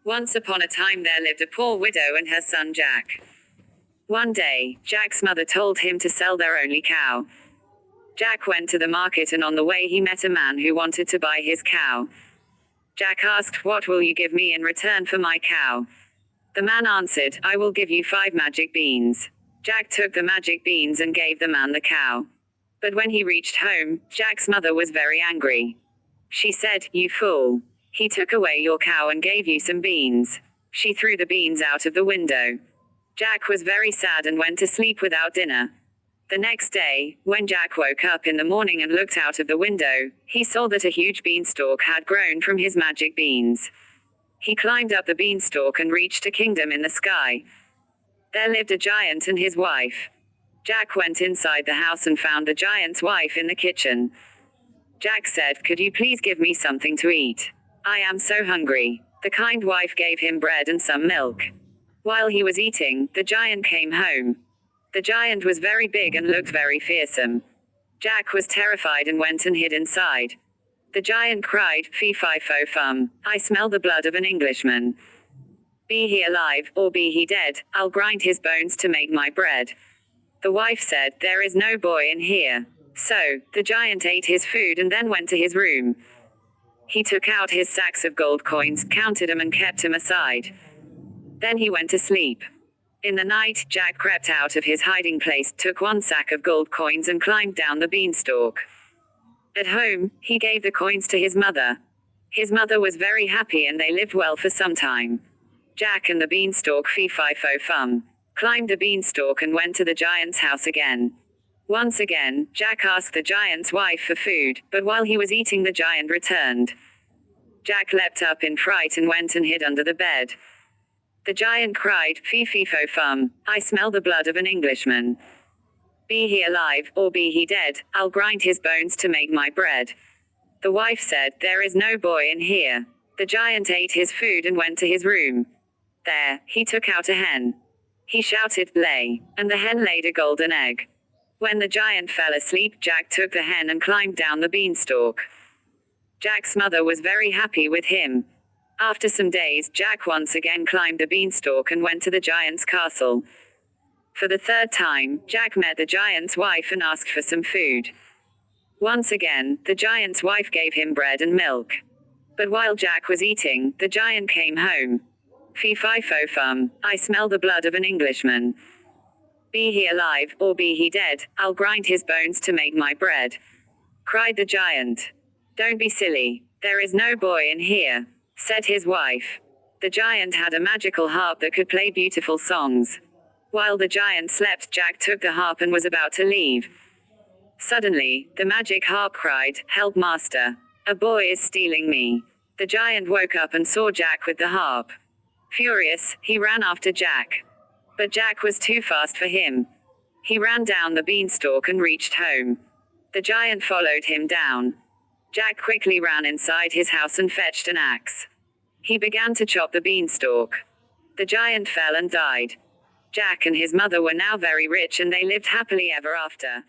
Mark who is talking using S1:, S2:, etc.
S1: Once upon a time there lived a poor widow and her son Jack. One day, Jack's mother told him to sell their only cow. Jack went to the market and on the way he met a man who wanted to buy his cow. Jack asked, "What will you give me in return for my cow?" The man answered, "I will give you 5 magic beans." Jack took the magic beans and gave the man the cow. But when he reached home, Jack's mother was very angry. She said, "You fool. He took away your cow and gave you some beans." She threw the beans out of the window. Jack was very sad and went to sleep without dinner. The next day, when Jack woke up in the morning and looked out of the window, he saw that a huge beanstalk had grown from his magic beans. He climbed up the beanstalk and reached a kingdom in the sky. There lived a giant and his wife. Jack went inside the house and found the giant's wife in the kitchen. Jack said, "Could you please give me something to eat? I am so hungry." The kind wife gave him bread and some milk. While he was eating, the giant came home. The giant was very big and looked very fearsome. Jack was terrified and went and hid inside. The giant cried, "Fee fi fo fum, I smell the blood of an Englishman. Be he alive, or be he dead, I'll grind his bones to make my bread." The wife said, "There is no boy in here." So, the giant ate his food and then went to his room. He took out his sacks of gold coins, counted them and kept them aside. Then he went to sleep. In the night, Jack crept out of his hiding place, took 1 sack of gold coins and climbed down the beanstalk. At home, he gave the coins to his mother. His mother was very happy and they lived well for some time. Jack and the beanstalk fee fi fo fum climbed the beanstalk and went to the giant's house again. Once again, Jack asked the giant's wife for food, but while he was eating the giant returned. Jack leapt up in fright and went and hid under the bed. The giant cried, "Fee fi fo fum, I smell the blood of an Englishman. Be he alive, or be he dead, I'll grind his bones to make my bread." The wife said, "There is no boy in here." The giant ate his food and went to his room. There, he took out a hen. He shouted, "Lay," and the hen laid a golden egg. When the giant fell asleep, Jack took the hen and climbed down the beanstalk. Jack's mother was very happy with him. After some days, Jack once again climbed the beanstalk and went to the giant's castle. For the 3rd time, Jack met the giant's wife and asked for some food. Once again, the giant's wife gave him bread and milk. But while Jack was eating, the giant came home. "Fee fi fo fum, I smell the blood of an Englishman. Be he alive, or be he dead, I'll grind his bones to make my bread," cried the giant. "Don't be silly. There is no boy in here," said his wife. The giant had a magical harp that could play beautiful songs. While the giant slept, Jack took the harp and was about to leave. Suddenly, the magic harp cried, "Help, master. A boy is stealing me." The giant woke up and saw Jack with the harp. Furious, he ran after Jack. But Jack was too fast for him. He ran down the beanstalk and reached home. The giant followed him down. Jack quickly ran inside his house and fetched an axe. He began to chop the beanstalk. The giant fell and died. Jack and his mother were now very rich and they lived happily ever after.